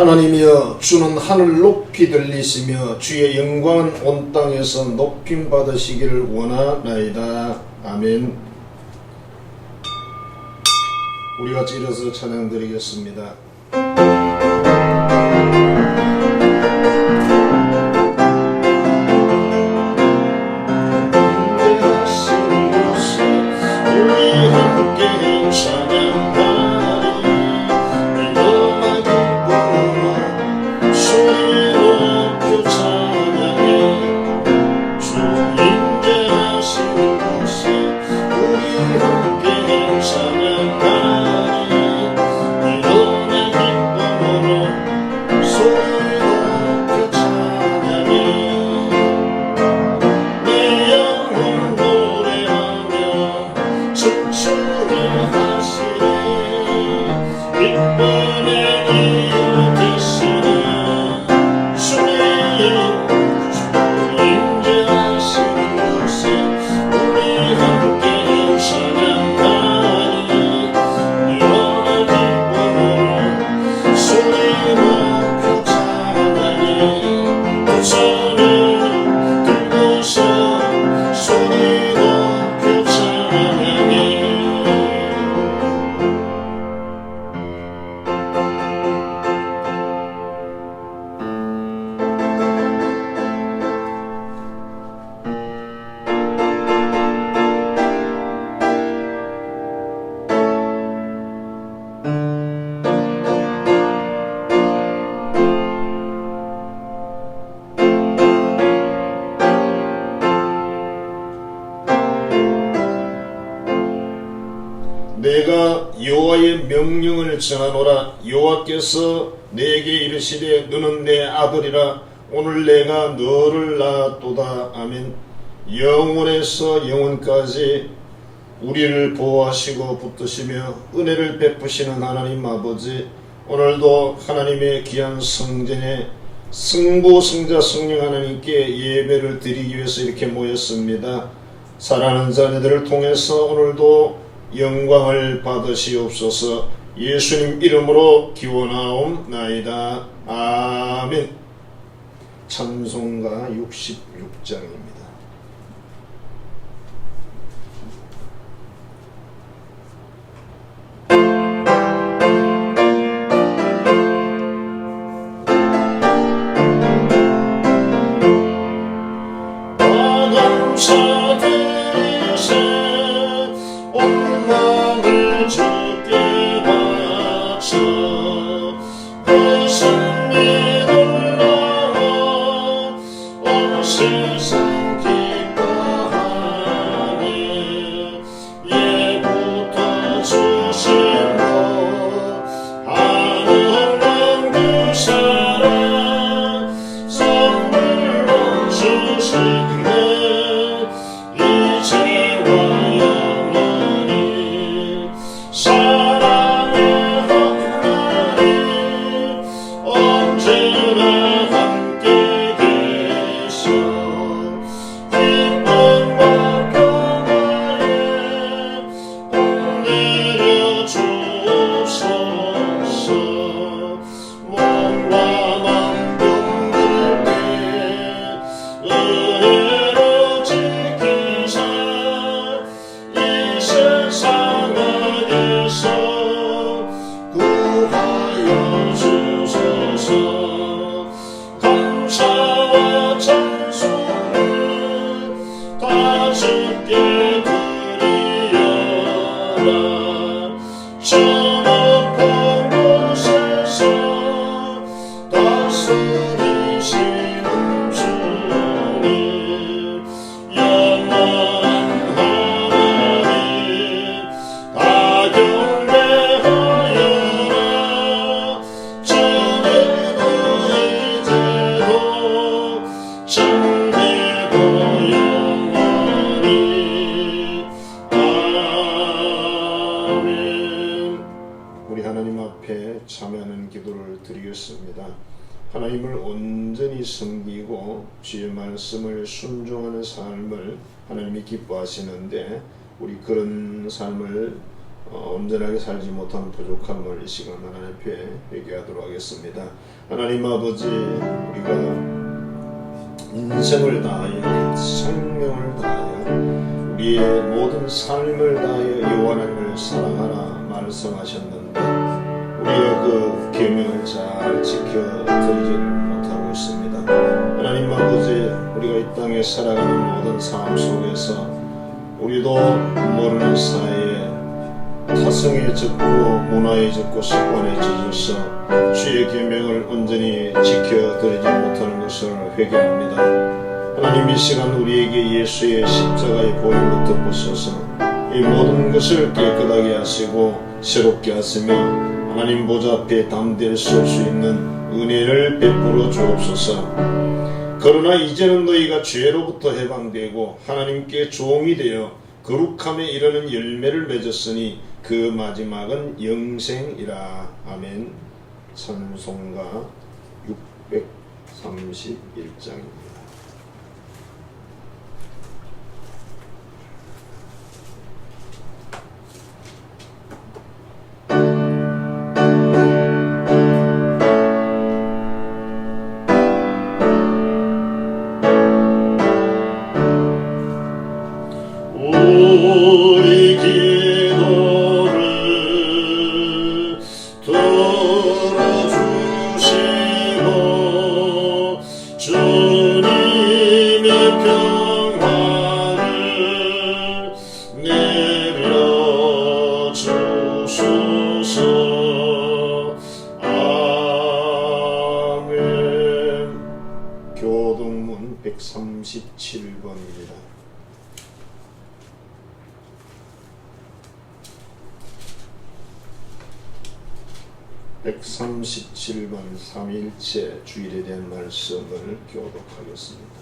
하나님이여, 주는 하늘 높이 들리시며 주의 영광은 온 땅에서 높임 받으시기를 원하나이다. 아멘. 우리 같이 일어서 찬양 드리겠습니다. 내가 여호와의 명령을 전하노라. 여호와께서 내게 이르시되 너는 내 아들이라. 오늘 내가 너를 낳았도다. 아멘. 영원에서 영원까지 우리를 보호하시고 붙드시며 은혜를 베푸시는 하나님 아버지, 오늘도 하나님의 귀한 성전에 성부 성자 성령 하나님께 예배를 드리기 위해서 이렇게 모였습니다. 사랑하는 자녀들을 통해서 오늘도 영광을 받으시옵소서. 예수님 이름으로 기원하옵나이다. 아멘. 찬송가 66장입니다. 하나님을 온전히 섬기고 주의 말씀을 순종하는 삶을 하나님이 기뻐하시는데, 우리 그런 삶을 온전하게 살지 못하는 부족함을 이 시간 하나님 앞에 회개하도록 하겠습니다. 하나님 아버지, 우리가 인생을 다하여 생명을 다하여 우리의 모든 삶을 다하여 여호와 하나님을 사랑하라 말씀하셨는데 우리의 그 계명을 잘 지켜드리지 못하고 있습니다. 하나님 아버지, 우리가 이 땅에 살아가는 모든 삶 속에서 우리도 모르는 사이에 타성에 젖고 문화에 젖고 습관에 젖어서 주의 계명을 온전히 지켜드리지 못하는 것을 회개합니다. 하나님, 이 시간 우리에게 예수의 십자가의 보혈로 덮으셔서 이 모든 것을 깨끗하게 하시고 새롭게 하시며 하나님 보좌 앞에 담대히 설 수 있는 은혜를 베풀어 주옵소서. 그러나 이제는 너희가 죄로부터 해방되고 하나님께 종이 되어 거룩함에 이르는 열매를 맺었으니 그 마지막은 영생이라. 아멘. 찬송가 631장입니다. 우리 기도를 들어주시고 주님의 평화를 내려주소서. 아멘. 교동문 137번입니다. 137번 삼일체 주일에 대한 말씀을 교독하겠습니다.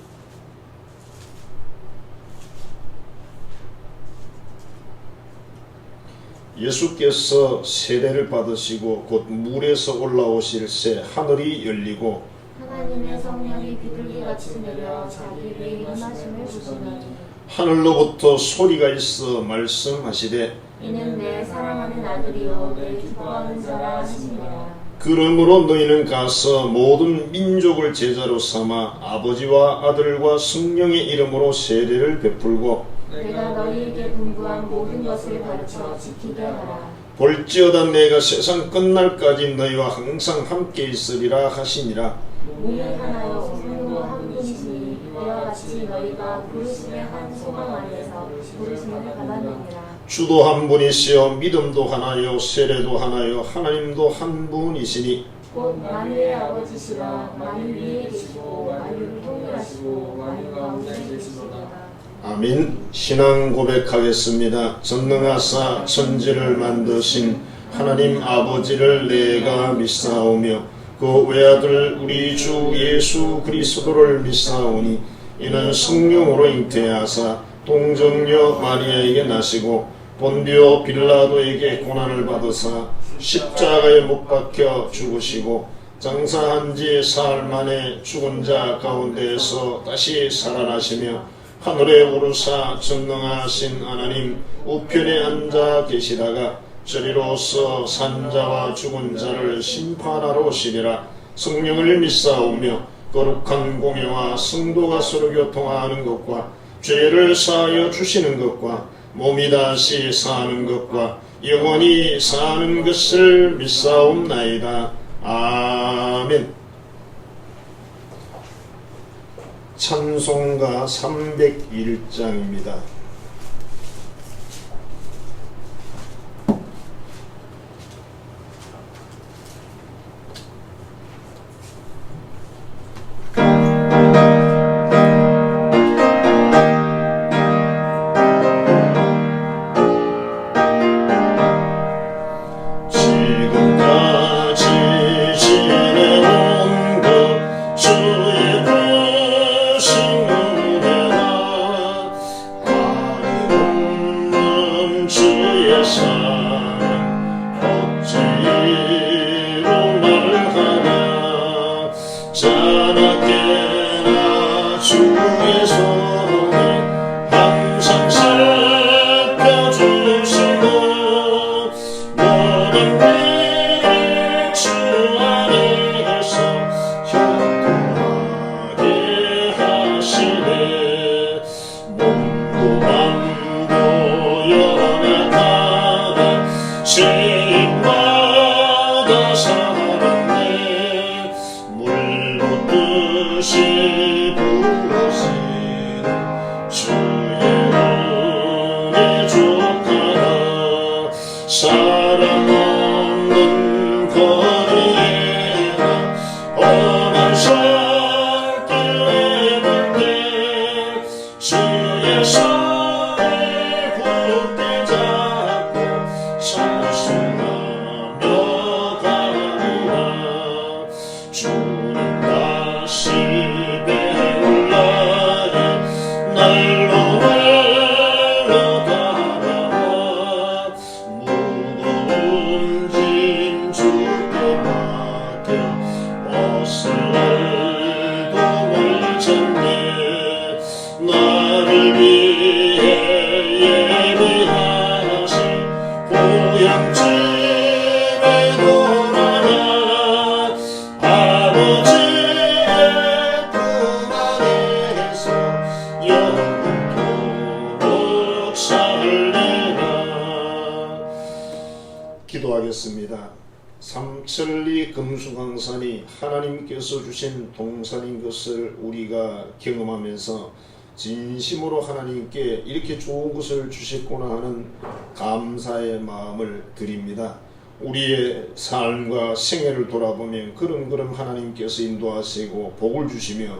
예수께서 세례를 받으시고 곧 물에서 올라오실 새 하늘이 열리고 하나님의 성령이 비둘기같이 내려 자기에게 일어나심을 주시니 하늘로부터 소리가 있어 말씀하시되 이는 내 사랑하는 아들이요 내 기뻐하는 자라 하시니라. 그러므로 너희는 가서 모든 민족을 제자로 삼아 아버지와 아들과 성령의 이름으로 세례를 베풀고 내가 너희에게 분부한 모든 것을 가르쳐 지키게 하라. 볼지어다 내가 세상 끝날까지 너희와 항상 함께 있으리라 하시니라. 몸이 하나요 성령도 한 분이시니 이와 같이 너희가 부르심의 한 소망 안에서 부르심을 받았느니라. 주도 한 분이시요 믿음도 하나요 세례도 하나요 하나님도 한 분이시니 곧 만유의 아버지시라. 만유 위에 계시고 만유를 통일하시고 만유 가운데 계시니라. 아멘. 신앙 고백하겠습니다. 전능하사 천지를 만드신 하나님 아버지를 내가 믿사오며 그 외아들 우리 주 예수 그리스도를 믿사오니 이는 성령으로 잉태하사 동정녀 마리아에게 나시고 본디오 빌라도에게 고난을 받으사 십자가에 못 박혀 죽으시고 장사한 지 사흘 만에 죽은 자 가운데에서 다시 살아나시며 하늘에 오르사 전능하신 하나님 우편에 앉아 계시다가 저리로서 산자와 죽은 자를 심판하러 오시리라. 성령을 믿사오며 거룩한 공회와 성도가 서로 교통하는 것과 죄를 사하여 주시는 것과 몸이 다시 사는 것과 영원히 사는 것을 믿사옵나이다. 아멘. 찬송가 301장입니다. 하시네 몸도 맘도 연약하다 죄인마다 살았네 물로 뜻이 부으신 주의 은혜 족하다 사랑 없는 거리에 험한 산길 내는데 주의 손을 굳게 잡고 찬송하며 가리라 주님 다시 배울 날이 날로 날로 달아와 무거운 짐 주께 맡겨 벗을 날도 멀잖네 나를 위해 예비하신 고향집에 돌아가 아버지의 품 안에서 영원토록 살리라. 기도하겠습니다. 삼천리 금수강산이 하나님께서 주신 동산인 것을 우리가 경험하면서 진심으로 하나님께 이렇게 좋은 것을 주셨구나 하는 감사의 마음을 드립니다. 우리의 삶과 생애를 돌아보면 그런 하나님께서 인도하시고 복을 주시며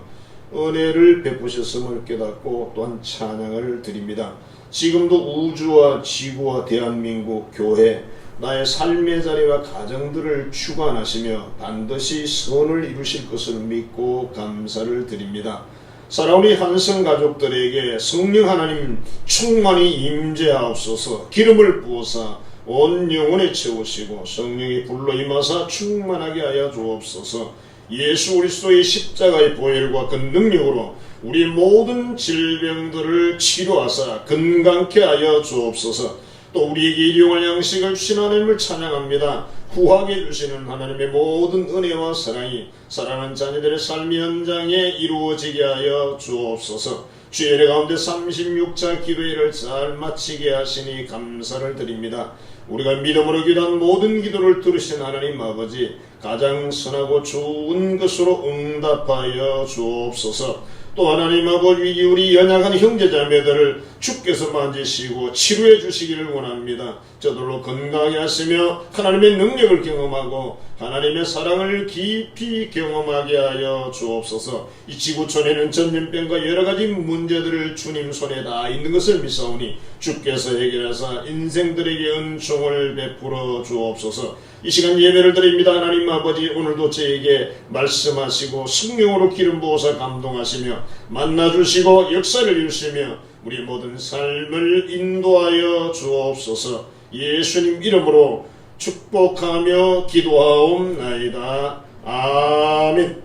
은혜를 베푸셨음을 깨닫고 또한 찬양을 드립니다. 지금도 우주와 지구와 대한민국 교회 나의 삶의 자리와 가정들을 주관하시며 반드시 선을 이루실 것을 믿고 감사를 드립니다. 사랑하는 한성 가족들에게 성령 하나님 충만히 임재하옵소서. 기름을 부어사 온 영혼에 채우시고 성령이 불러 임하사 충만하게 하여 주옵소서. 예수 그리스도의 십자가의 보혈과 그 능력으로 우리 모든 질병들을 치료하사 건강케 하여 주옵소서. 또 우리에게 일용할 양식을 주신 하나님을 찬양합니다. 후하게 주시는 하나님의 모든 은혜와 사랑이 사랑하는 자녀들의 삶의 현장에 이루어지게 하여 주옵소서. 주의 은혜 가운데 36자 기도회를 잘 마치게 하시니 감사를 드립니다. 우리가 믿음으로 기도한 모든 기도를 들으신 하나님 아버지 가장 선하고 좋은 것으로 응답하여 주옵소서. 또 하나님 아버지 우리 연약한 형제자매들을 주께서 만지시고 치료해 주시기를 원합니다. 저들로 건강하게 하시며 하나님의 능력을 경험하고 하나님의 사랑을 깊이 경험하게 하여 주옵소서. 이 지구촌에는 전염병과 여러가지 문제들을 주님 손에 다 있는 것을 믿사오니 주께서 해결하사 인생들에게 은총을 베풀어 주옵소서. 이 시간 예배를 드립니다. 하나님 아버지 오늘도 저에게 말씀하시고 성령으로 기름 부어서 감동하시며 만나주시고 역사를 이루시며 우리 모든 삶을 인도하여 주옵소서. 예수님 이름으로 축복하며 기도하옵나이다. 아멘.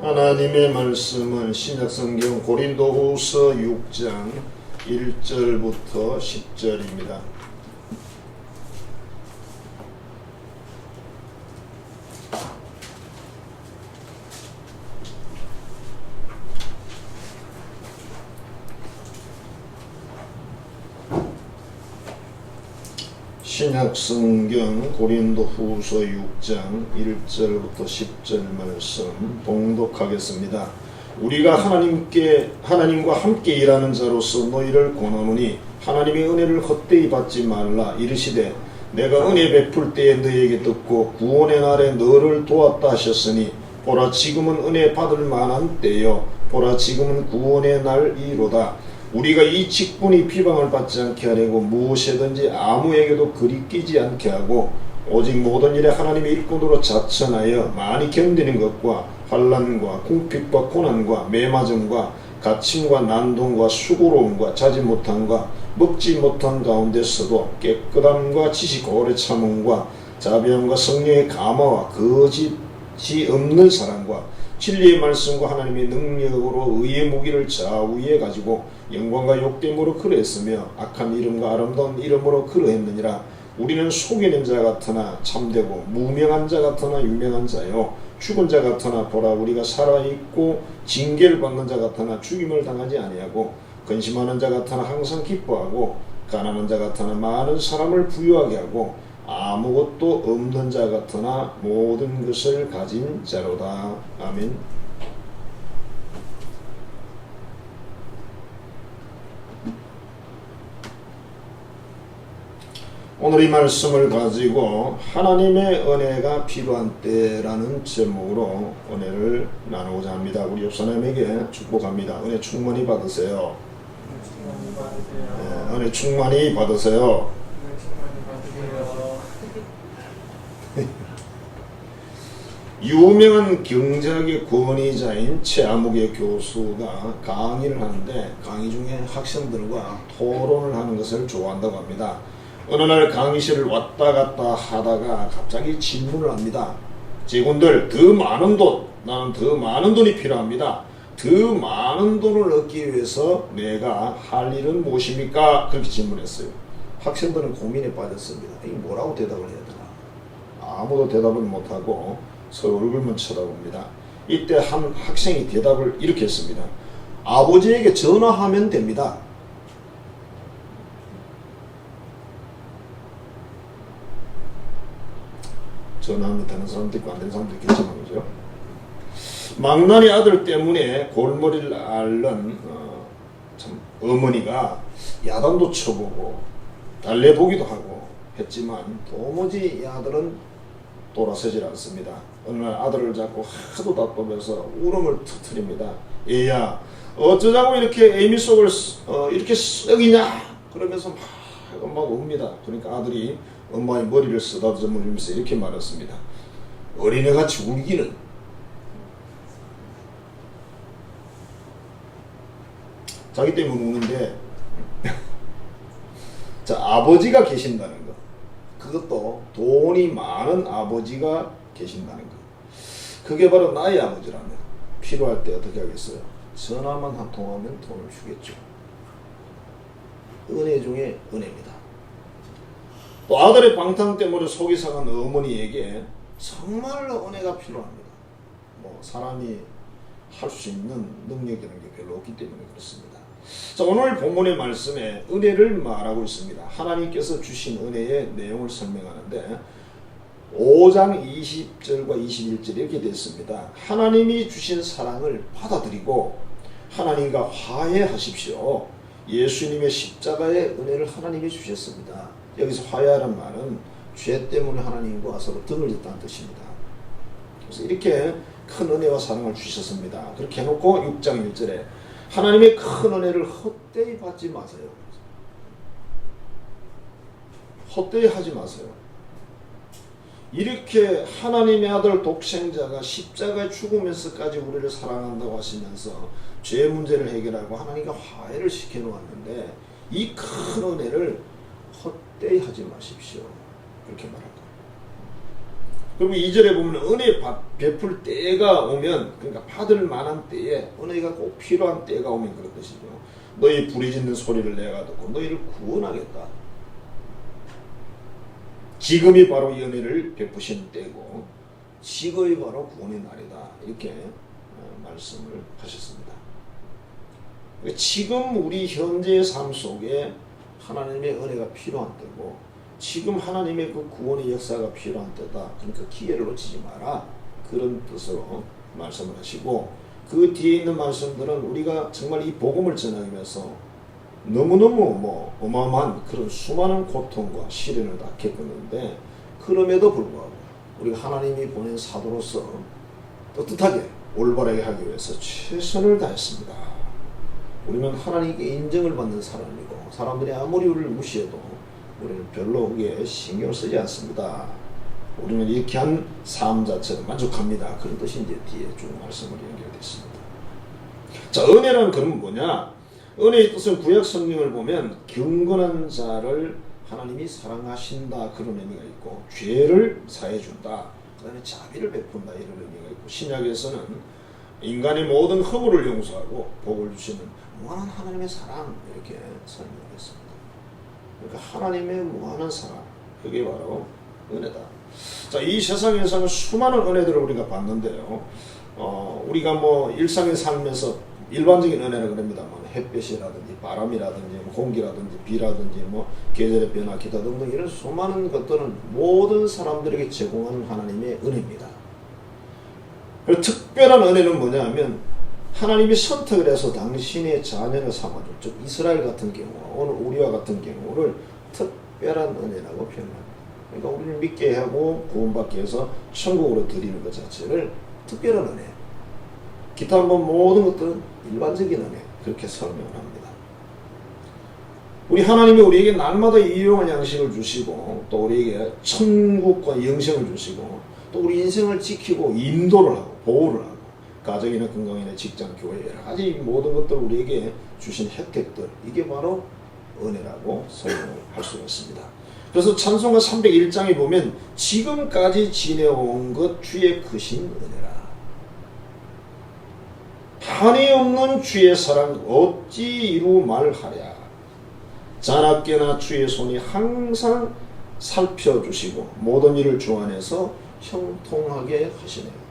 하나님의 말씀은 신약성경 고린도후서 6장 1절부터 10절입니다. 신약성경 고린도후서 6장 1절부터 10절 말씀 봉독하겠습니다. 우리가 하나님과 함께 일하는 자로서 너희를 권하노니 하나님의 은혜를 헛되이 받지 말라. 이르시되 내가 은혜 베풀 때에 너희에게 듣고 구원의 날에 너를 도왔다 하셨으니 보라 지금은 은혜 받을 만한 때요 보라 지금은 구원의 날이로다. 우리가 이 직분이 비방을 받지 않게 하려고 무엇이든지 아무에게도 그리 끼지 않게 하고 오직 모든 일에 하나님의 일꾼으로 자천하여 많이 견디는 것과 환난과 궁핍과 고난과 매맞음과 갇힘과 난동과 수고로움과 자지 못함과 먹지 못한 가운데서도 깨끗함과 지식 오래 참음과 자비함과 성령의 감화와 거짓이 없는 사랑과 진리의 말씀과 하나님의 능력으로 의의 무기를 좌우에 가지고 영광과 욕됨으로 그러했으며 악한 이름과 아름다운 이름으로 그러했느니라. 우리는 속이는 자 같으나 참되고 무명한 자 같으나 유명한 자요 죽은 자 같으나 보라 우리가 살아있고 징계를 받는 자 같으나 죽임을 당하지 아니하고 근심하는 자 같으나 항상 기뻐하고 가난한 자 같으나 많은 사람을 부유하게 하고 아무것도 없는 자 같으나 모든 것을 가진 자로다. 아멘. 오늘 이 말씀을 가지고 하나님의 은혜가 필요한 때라는 제목으로 은혜를 나누고자 합니다. 우리 옆사람에게 축복합니다. 은혜 충만히 받으세요. 네, 은혜 충만히 받으세요. 유명한 경제학의 권위자인 최아무개 교수가 강의를 하는데 강의 중에 학생들과 토론을 하는 것을 좋아한다고 합니다. 어느 날 강의실을 왔다 갔다 하다가 갑자기 질문을 합니다. 제군들 더 많은 돈, 나는 더 많은 돈이 필요합니다. 더 많은 돈을 얻기 위해서 내가 할 일은 무엇입니까? 그렇게 질문했어요. 학생들은 고민에 빠졌습니다. 이게 뭐라고 대답을 해야 되나? 아무도 대답을 못하고 서로 얼굴만 쳐다봅니다. 이때 한 학생이 대답을 이렇게 했습니다. 아버지에게 전화하면 됩니다. 전화하면 되는 사람도 있고 안 되는 사람도 있겠지만 그죠? 망나니 아들 때문에 골머리를 앓는 참 어머니가 야단도 쳐보고 달래보기도 하고 했지만 도무지 이 아들은 돌아서질 않습니다. 어느 날 아들을 잡고 하도 다투면서 울음을 터뜨립니다. 얘야 어쩌자고 이렇게 애미 속을 이렇게 썩이냐 그러면서 막 엄마가 웁니다. 그러니까 아들이 엄마의 머리를 쓰다듬으면서 이렇게 말했습니다. 어린애같이 울기는. 자기 때문에 우는데 자, 아버지가 계신다는 것, 그것도 돈이 많은 아버지가 계신다는 것, 그게 바로 나의 아버지라면 필요할 때 어떻게 하겠어요? 전화만 한 통하면 돈을 주겠죠. 은혜 중에 은혜입니다. 또 아들의 방탕 때문에 속이 상한 어머니에게 정말로 은혜가 필요합니다. 뭐 사람이 할 수 있는 능력이라는 게 별로 없기 때문에 그렇습니다. 자, 오늘 본문의 말씀에 은혜를 말하고 있습니다. 하나님께서 주신 은혜의 내용을 설명하는데 5장 20절과 21절 이렇게 됐습니다. 하나님이 주신 사랑을 받아들이고 하나님과 화해하십시오. 예수님의 십자가의 은혜를 하나님이 주셨습니다. 여기서 화해하는 말은 죄 때문에 하나님과 서로 등을 졌다는 뜻입니다. 그래서 이렇게 큰 은혜와 사랑을 주셨습니다. 그렇게 해놓고 6장 1절에 하나님의 큰 은혜를 헛되이 받지 마세요. 헛되이 하지 마세요. 이렇게 하나님의 아들 독생자가 십자가에 죽으면서까지 우리를 사랑한다고 하시면서 죄 문제를 해결하고 하나님과 화해를 시켜놓았는데 이 큰 은혜를 헛되이 하지 마십시오. 그렇게 말합니다. 그리고 2절에 보면 은혜 베풀 때가 오면, 그러니까 받을 만한 때에 은혜가 꼭 필요한 때가 오면 그런 뜻이죠. 너희 부르짖는 소리를 내가 듣고 너희를 구원하겠다. 지금이 바로 이 은혜를 베푸시는 때고 지금이 바로 구원의 날이다. 이렇게 말씀을 하셨습니다. 지금 우리 현재의 삶 속에 하나님의 은혜가 필요한 때고 지금 하나님의 그 구원의 역사가 필요한 때다. 그러니까 기회를 놓치지 마라. 그런 뜻으로 말씀을 하시고 그 뒤에 있는 말씀들은 우리가 정말 이 복음을 전하기 위해서 너무너무 어마어마한 그런 수많은 고통과 시련을 다 겪었는데 그럼에도 불구하고 우리가 하나님이 보낸 사도로서 떳떳하게 올바르게 하기 위해서 최선을 다했습니다. 우리는 하나님께 인정을 받는 사람이고 사람들이 아무리 우리를 무시해도 우리는 별로 그게 신경을 쓰지 않습니다. 우리는 이렇게 한 삶 자체로 만족합니다. 그런 뜻이 이제 뒤에 쭉 말씀으로 연결됐습니다. 자, 은혜란 그러면 뭐냐? 은혜의 뜻은 구약 성경을 보면 경건한 자를 하나님이 사랑하신다 그런 의미가 있고, 죄를 사해준다, 그 다음에 자비를 베푼다 이런 의미가 있고, 신약에서는 인간의 모든 허물을 용서하고 복을 주시는 무한한 하나님의 사랑 이렇게 설명했습니다. 그러니까 하나님의 무한한 사랑, 그게 바로 은혜다. 자, 이 세상에서는 수많은 은혜들을 우리가 받는데요. 우리가 뭐 일상의 삶에서 일반적인 은혜를 그럽니다만, 햇볕이라든지 바람이라든지 공기라든지 비라든지 뭐 계절의 변화 기타 등등 이런 수많은 것들은 모든 사람들에게 제공하는 하나님의 은혜입니다. 그리고 특별한 은혜는 뭐냐 하면, 하나님이 선택을 해서 당신의 자녀를 삼아줘. 즉 이스라엘 같은 경우, 오늘 우리와 같은 경우를 특별한 은혜라고 표현합니다. 그러니까 우리를 믿게 하고 구원받게 해서 천국으로 드리는 것 자체를 특별한 은혜, 기타 뭐 모든 것들은 일반적인 은혜, 그렇게 설명을 합니다. 우리 하나님이 우리에게 날마다 일용할 양식을 주시고, 또 우리에게 천국과 영생을 주시고, 또 우리 인생을 지키고 인도를 하고 보호를 하고, 가정이나 건강이나 직장, 교회 여러 가지 모든 것들을 우리에게 주신 혜택들, 이게 바로 은혜라고 설명을 할 수가 있습니다. 그래서 찬송가 301장에 보면 지금까지 지내온 것 주의 크신 은혜라. 한이 없는 주의 사랑 어찌 이루 말하랴. 자나깨나 주의 손이 항상 살펴주시고 모든 일을 주 안에서 형통하게 하시네요.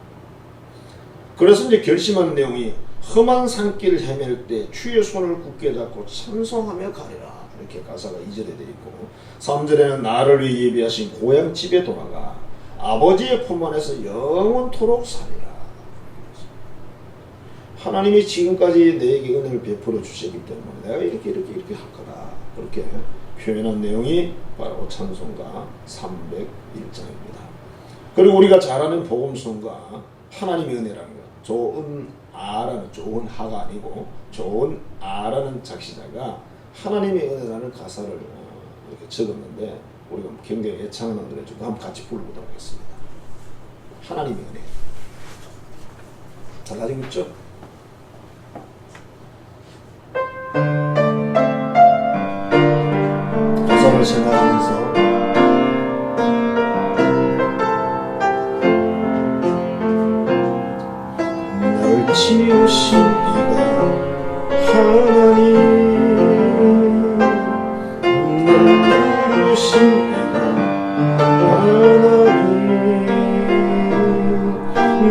그래서 이제 결심하는 내용이 험한 산길을 헤맬 때 주의 손을 굳게 잡고 찬송하며 가리라, 이렇게 가사가 2절에 되어 있고, 3절에는 나를 위해 예비하신 고향 집에 돌아가 아버지의 품 안에서 영원토록 살리라. 하나님이 지금까지 내게 은혜를 베풀어 주시기 때문에 내가 이렇게 할 거다, 그렇게 표현한 내용이 바로 찬송가 301장입니다. 그리고 우리가 잘 아는 복음성가 하나님의 은혜라는 것, 좋은 하가 아니고 좋은 아라는 작시자가 하나님의 은혜라는 가사를 이렇게 적었는데, 우리가 굉장히 애창하는 노래 중에 한번 같이 불러보도록 하겠습니다. 하나님의 은혜. 잘 가지고 있죠? 가사를 생각하면서 날 지으신 이가 하나님,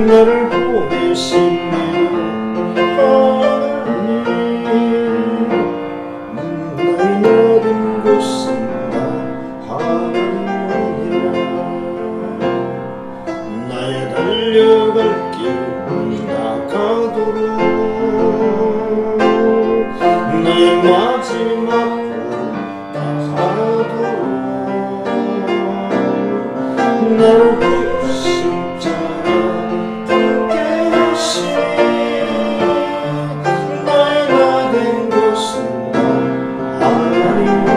나를 보내신 하나님, 나의 모든 것은 다 하나님이라. 나의 달려갈 길 나가도록 나의 마지막 다 하도록 나를 부르신 자라 함께 하시니 나의 나 된 것은 다 하나님이라.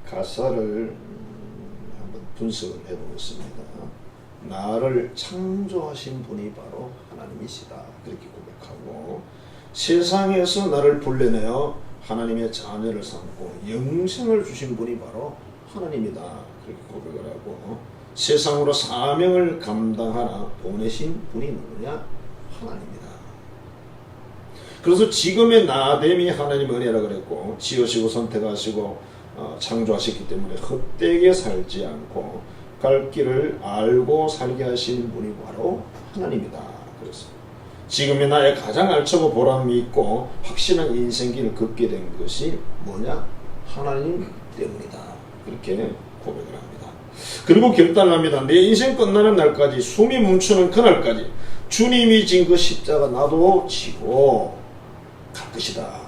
가사를 한번 분석을 해보겠습니다. 나를 창조하신 분이 바로 하나님이시다, 그렇게 고백하고, 세상에서 나를 불러내어 하나님의 자녀를 삼고 영생을 주신 분이 바로 하나님이다, 그렇게 고백을 하고, 세상으로 사명을 감당하라 보내신 분이 누구냐? 하나님이다. 그래서 지금의 나됨이 하나님의 은혜라 그랬고, 지으시고 선택하시고 창조하셨기 때문에 헛되게 살지 않고 갈 길을 알고 살게 하시는 분이 바로 하나님이다. 그래서 지금의 나의 가장 알차고 보람이 있고 확실한 인생길을 걷게 된 것이 뭐냐? 하나님 때문이다. 그렇게 고백을 합니다. 그리고 결단합니다. 내 인생 끝나는 날까지, 숨이 멈추는 그날까지 주님이 진 그 십자가 나도 지고 갈 것이다.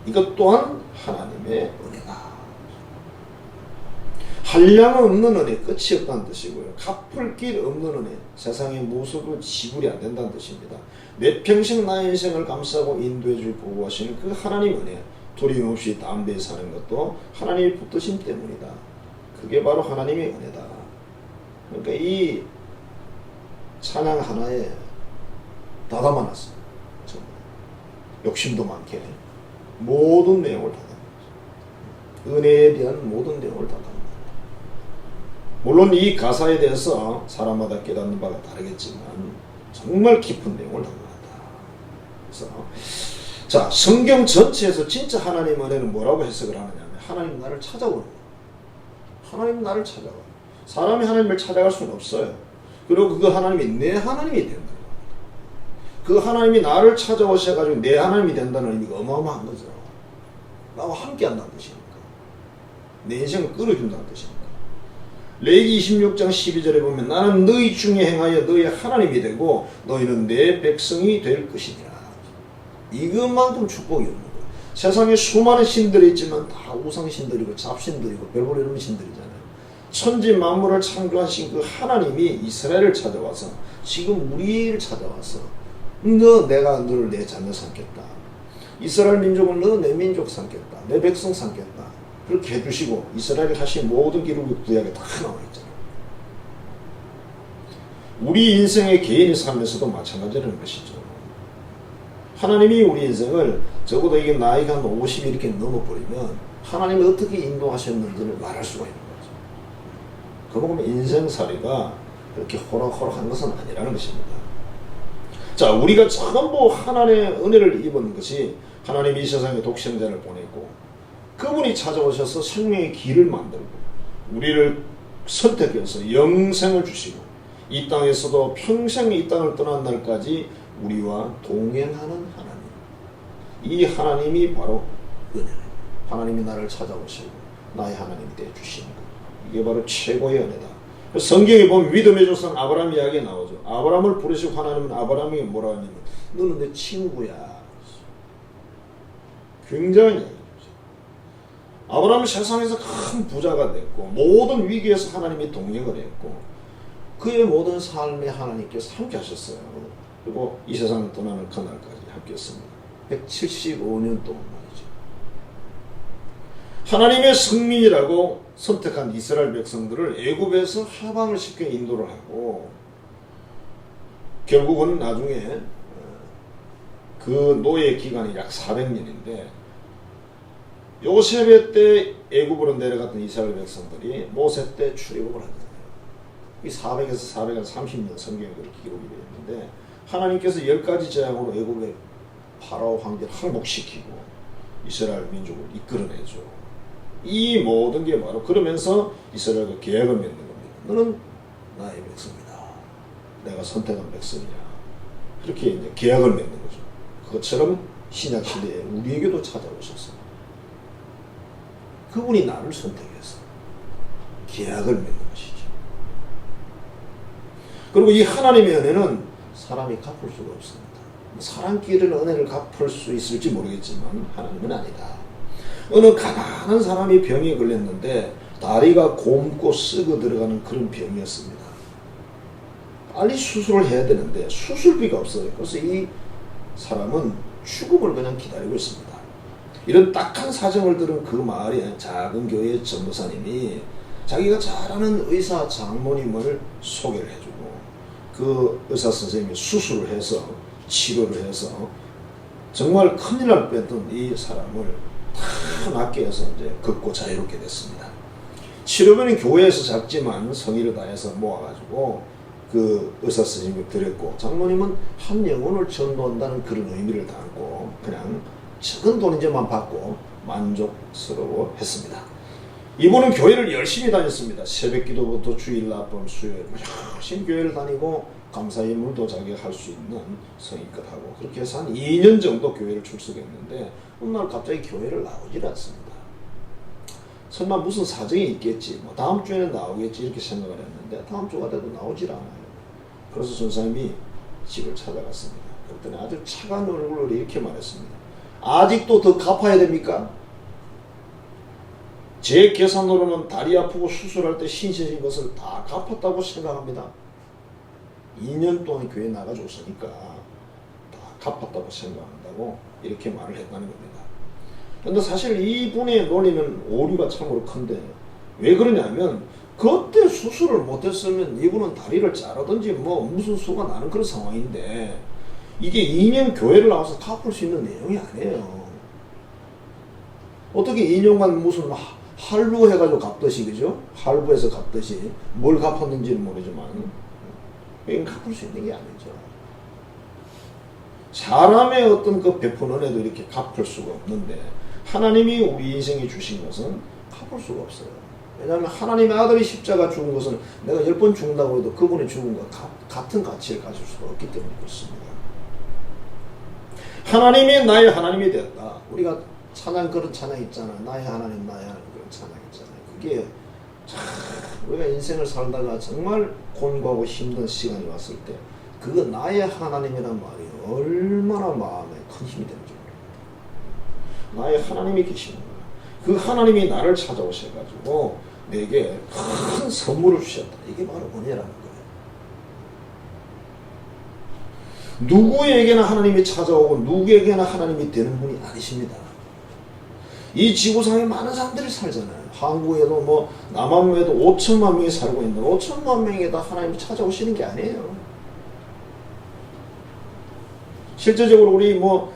이것 또한 하나님의 은혜다. 한량 없는 은혜, 끝이 없다는 뜻이고요. 갚을 길 없는 은혜, 세상의 무엇으로 지불이 안 된다는 뜻입니다. 내 평생 나의 인생을 감싸고 인도해 줄 보호하시는 그 하나님 은혜, 두려움없이 담대히 사는 것도 하나님이 붙드신 때문이다. 그게 바로 하나님의 은혜다. 그러니까 이 찬양 하나에 다 담아놨어요. 욕심도 많게 모든 내용을 다 담았어요. 은혜에 대한 모든 내용을 다 담았어요. 물론 이 가사에 대해서 사람마다 깨닫는 바가 다르겠지만 정말 깊은 내용을 담아놨다. 그래서 자, 성경 전체에서 진짜 하나님 은혜는 뭐라고 해석을 하느냐면 하나님 나를 찾아오는 거예요. 하나님 나를 찾아와. 사람이 하나님을 찾아갈 수는 없어요. 그리고 그 하나님이 내 하나님이 된다는 거예요. 그 하나님이 나를 찾아오셔가지고 내 하나님이 된다는 의미가 어마어마한 거죠. 나와 함께 한다는 뜻이니까. 내 인생을 끌어준다는 뜻이니까. 레위기 26장 12절에 보면 나는 너희 중에 행하여 너희 하나님이 되고 너희는 내 백성이 될 것이니라. 이것만큼 축복이 없는 거예요. 세상에 수많은 신들이 있지만 다 우상신들이고 잡신들이고 별별 이런 신들이잖아요. 천지 만물을 창조하신 그 하나님이 이스라엘을 찾아와서 지금 우리를 찾아와서 내가 너를 내 자녀 삼겠다. 이스라엘 민족을 너 내 민족 삼겠다. 내 백성 삼겠다. 그렇게 해주시고 이스라엘이 하신 모든 기록이 구약에 다 나와 있잖아요. 우리 인생의 개인의 삶에서도 마찬가지라는 것이죠. 하나님이 우리 인생을 적어도 이게 나이가 한 50 이렇게 넘어버리면 하나님이 어떻게 인도하셨는지를 말할 수가 있는 거죠. 그거 보면 인생살이가 그렇게 호락호락한 것은 아니라는 것입니다. 자, 우리가 전부 하나님의 은혜를 입은 것이 하나님이 이 세상에 독생자를 보내고 그분이 찾아오셔서 생명의 길을 만들고 우리를 선택해서 영생을 주시고 이 땅에서도 평생 이 땅을 떠난 날까지 우리와 동행하는 하나님. 이 하나님이 바로 은혜예요. 하나님이 나를 찾아오시고 나의 하나님이 되어주시는 것. 이게 바로 최고의 은혜다. 성경에 보면 믿음의 조상 아브라함 이야기가 나오죠. 아브라함을 부르시고 하나님은 아브라함에게 뭐라 하냐면 너는 내 친구야. 굉장한 이야기죠. 아브라함은 세상에서 큰 부자가 됐고 모든 위기에서 하나님이 동행을 했고 그의 모든 삶에 하나님께서 함께 하셨어요. 그리고 이 세상을 떠나는 그날까지 함께 했습니다. 175년 동안 말이죠. 하나님의 성민이라고 선택한 이스라엘 백성들을 애굽에서 해방을 시켜 인도를 하고 결국은 나중에 그 노예 기간이 약 400년인데 요셉의 때 애굽으로 내려갔던 이스라엘 백성들이 모세 때 출애굽을 하거든요. 이 400에서 430년 성경에 그렇게 기록이 되어 있는데 하나님께서 10가지 재앙으로 애굽의 파라오 황제를 항복시키고 이스라엘 민족을 이끌어내죠. 이 모든 게 바로 그러면서 이스라엘과 계약을 맺는 겁니다. 너는 나의 백성이다. 내가 선택한 백성이야. 그렇게 이제 계약을 맺는 거죠. 그것처럼 신약 시대에 우리에게도 찾아오셨어요. 그분이 나를 선택해서 계약을 맺는 것이죠. 그리고 이 하나님의 은혜는 사람이 갚을 수가 없습니다. 사람끼리는 은혜를 갚을 수 있을지 모르겠지만 하나님은 아니다. 어느 가난한 사람이 병에 걸렸는데 다리가 곪고 썩어 들어가는 그런 병이었습니다. 빨리 수술을 해야 되는데 수술비가 없어요. 그래서 이 사람은 죽음을 그냥 기다리고 있습니다. 이런 딱한 사정을 들은 그 마을의 작은 교회의 전도사님이 자기가 잘 아는 의사 장모님을 소개를 해주고 그 의사 선생님이 수술을 해서 치료를 해서 정말 큰일 날 뻔했던 이 사람을 다 낫게 해서 이제 걷고 자유롭게 됐습니다. 치료비는 교회에서 작지만 성의를 다해서 모아가지고 그 의사 선생님이 드렸고 장모님은 한 영혼을 전도한다는 그런 의미를 담고 그냥 적은 돈이지만 받고 만족스러워 했습니다. 이분은 교회를 열심히 다녔습니다. 새벽 기도부터 주일 낮밤 수요일 열심히 교회를 다니고 감사 예물도 자기가 할 수 있는 성의껏 하고 그렇게 해서 한 2년 정도 교회를 출석했는데 어느 날 갑자기 교회를 나오질 않습니다. 설마 무슨 사정이 있겠지, 뭐 다음 주에는 나오겠지 이렇게 생각을 했는데 다음 주가 돼도 나오질 않아요. 그래서 전사님이 집을 찾아갔습니다. 그랬더니 아주 차가운 얼굴로 이렇게 말했습니다. 아직도 더 갚아야 됩니까? 제 계산으로는 다리 아프고 수술할 때 신세진 것을 다 갚았다고 생각합니다. 2년 동안 교회 나가줬으니까 다 갚았다고 생각한다고 이렇게 말을 했다는 겁니다. 근데 사실 이분의 논리는 오류가 참으로 큰데 왜 그러냐면 그때 수술을 못했으면 이분은 다리를 자르든지 뭐 무슨 수가 나는 그런 상황인데 이게 2년 교회를 나와서 갚을 수 있는 내용이 아니에요. 어떻게 2년간 무슨 할부 해가지고 갚듯이, 그죠? 할부해서 갚듯이 뭘 갚았는지는 모르지만 이건 갚을 수 있는 게 아니죠. 사람의 어떤 그 베푼 은혜도 이렇게 갚을 수가 없는데 하나님이 우리 인생에 주신 것은 갚을 수가 없어요. 왜냐하면 하나님의 아들이 십자가 죽은 것은 내가 10번 죽는다고 해도 그분이 죽은 것과 같은 가치를 가질 수가 없기 때문에 그렇습니다. 하나님이 나의 하나님이 되었다. 우리가 찬양 그런 찬양 있잖아요. 나의 하나님 나의 하나님 그런 찬양 있잖아요. 그게 참 우리가 인생을 살다가 정말 곤고하고 힘든 시간이 왔을 때 그거 나의 하나님이란 말이 얼마나 마음에 큰 힘이 되는지 모릅니다. 나의 하나님이 계시는 거예요. 그 하나님이 나를 찾아오셔가지고 내게 큰 선물을 주셨다. 이게 바로 은혜라는 거예요. 누구에게나 하나님이 찾아오고 누구에게나 하나님이 되는 분이 아니십니다. 이 지구상에 많은 사람들이 살잖아요. 한국에도 뭐 남한에도 5천만 명이 살고 있는데 5천만 명에다 하나님이 찾아오시는 게 아니에요. 실제적으로 우리 뭐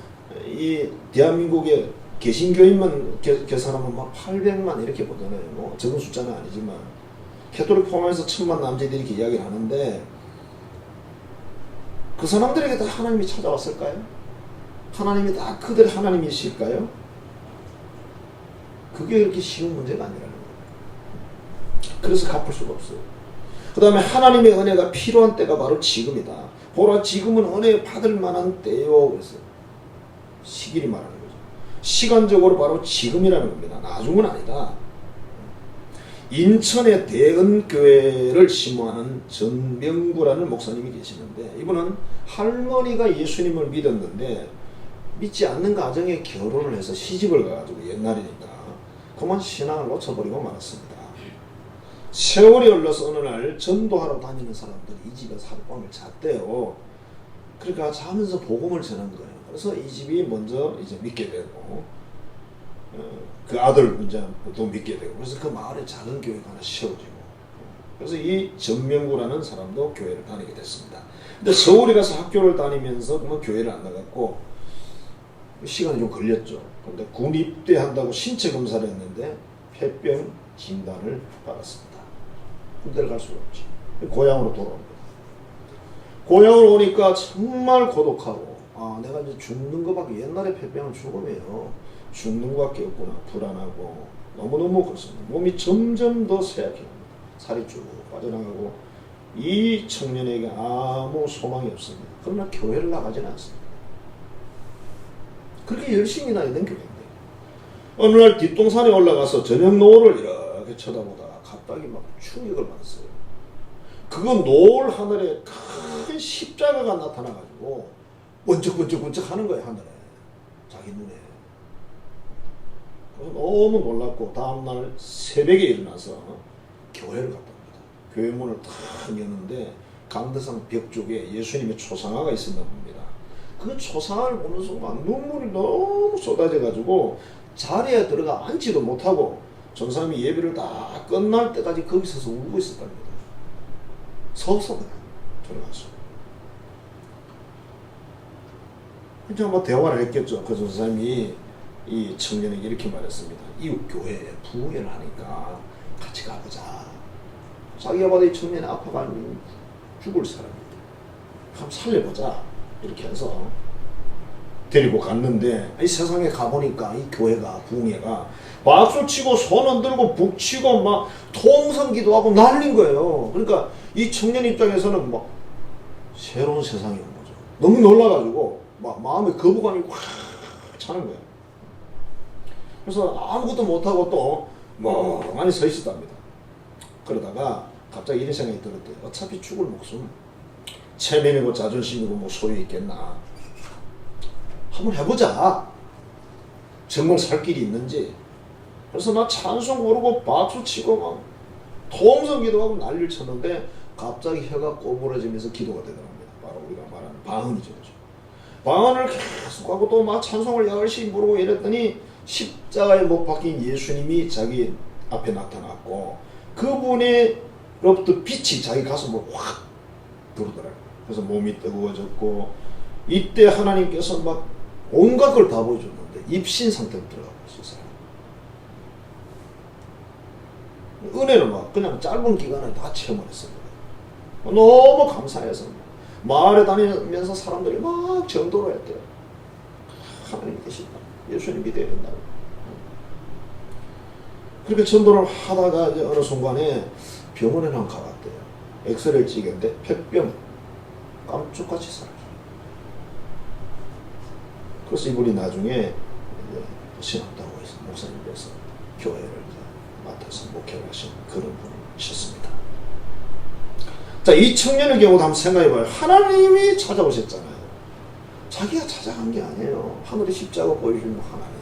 이 대한민국의 개신교인만 계산하면 막 800만 이렇게 보잖아요. 뭐 적은 숫자는 아니지만 캐톨릭 포함해서 1000만 남자들이 이렇게 이야기를 하는데 그 사람들에게 다 하나님이 찾아왔을까요? 하나님이 다 그들 하나님이실까요? 그게 그렇게 쉬운 문제가 아니라는 거예요. 그래서 갚을 수가 없어요. 그 다음에 하나님의 은혜가 필요한 때가 바로 지금이다. 보라 지금은 은혜 받을 만한 때요. 그래서 시기를 말하는 거죠. 시간적으로 바로 지금이라는 겁니다. 나중은 아니다. 인천의 대은교회를 심호하는 전명구라는 목사님이 계시는데 이분은 할머니가 예수님을 믿었는데 믿지 않는 가정에 결혼을 해서 시집을 가가지고 옛날이니까 그만 신앙을 놓쳐버리고 말았습니다. 세월이 흘러서 어느 날 전도하러 다니는 사람들이 이 집에서 하룻밤을 잤대요. 그러니까 자면서 복음을 전한 거예요. 그래서 이 집이 먼저 이제 믿게 되고 그 아들 이제 또 믿게 되고 그래서 그 마을에 작은 교회가 하나 세워지고 그래서 이 전명구라는 사람도 교회를 다니게 됐습니다. 근데 서울에 가서 학교를 다니면서 그러면 교회를 안 나갔고 시간이 좀 걸렸죠. 그런데 군입대한다고 신체 검사를 했는데 폐병 진단을 받았습니다. 군대를 갈 수가 없지. 고향으로 돌아옵니다. 고향으로 오니까 정말 고독하고 내가 이제 죽는 것밖에 옛날에 폐병은 죽음이에요. 죽는 것밖에 없구나. 불안하고 너무너무 그렇습니다. 몸이 점점 더 쇠약해집니다. 살이 쭉 빠져나가고 이 청년에게 아무 소망이 없습니다. 그러나 교회를 나가지는 않습니다. 그렇게 열심히 다니던 교회인데 어느 날 뒷동산에 올라가서 저녁 노을을 이렇게 쳐다보다가 갑자기 막 충격을 받았어요. 그거 노을 하늘에 큰 십자가가 나타나가지고 번쩍번쩍번쩍 하는 거예요. 하늘에 자기 눈에. 그래서 너무 놀랐고 다음날 새벽에 일어나서 교회를 갔다 옵니다. 교회 문을 탁 여는데 강대상 벽 쪽에 예수님의 초상화가 있었나 봅니다. 그 초상화를 보는 순간 눈물이 너무 쏟아져가지고 자리에 들어가 앉지도 못하고 전사님이 예배를 다 끝날 때까지 거기 서서 울고 있었답니다. 서서 들어가서. 이제 뭐 대화를 했겠죠. 그 전사님이 이 청년에게 이렇게 말했습니다. 이웃 교회에 부흥회를 하니까 같이 가보자. 자기가 봐도 이 청년이 아파가지고 죽을 사람입니다. 한번 살려보자. 이렇게 해서 데리고 갔는데 이 세상에 가보니까 이 교회가 부흥회가 박수치고 손 흔들고 북치고 막 통성기도하고 난린 거예요. 그러니까 이 청년 입장에서는 막 새로운 세상이 온 거죠. 너무 놀라가지고 막 마음에 거부감이 확 차는 거예요. 그래서 아무것도 못하고 또 멍하니 서 있었답니다. 그러다가 갑자기 이런 생각이 들었대요. 어차피 죽을 목숨, 체면이고 자존심이고 뭐 소유 있겠나. 한번 해보자. 정말 살 길이 있는지. 그래서 막 찬송 부르고 박수 치고 막 통성 기도하고 난리를 쳤는데 갑자기 혀가 꼬부러지면서 기도가 되더랍니다. 바로 우리가 말하는 방언이죠. 방언을 계속 하고 또 막 찬송을 열심히 부르고 이랬더니 십자가에 못 박힌 예수님이 자기 앞에 나타났고 그분의로부터 빛이 자기 가슴으로 확 들어오더라고요. 그래서 몸이 뜨거워졌고 이때 하나님께서 막 온갖 걸 다 보여줬는데 입신 상태로 들어가고 있었어요. 은혜를 막 그냥 짧은 기간에 다 체험을 했습니다. 너무 감사해서 마을에 다니면서 사람들이 막 전도를 했대요. 하나님 계신다. 예수님 믿어야 된다고. 그렇게 전도를 하다가 이제 어느 순간에 병원에 한 가봤대요. 엑스레이를 찍었는데 폐병 깜짝같이 사라져요. 그래서 이분이 나중에 이제 신학다고 해서 목사님 돼서 교회를 이제 맡아서 목회를 하신 그런 분이셨습니다. 자, 이 청년의 경우도 한번 생각해봐요. 하나님이 찾아오셨잖아요. 자기가 찾아간 게 아니에요. 하늘의 십자가 보여주는 하나님.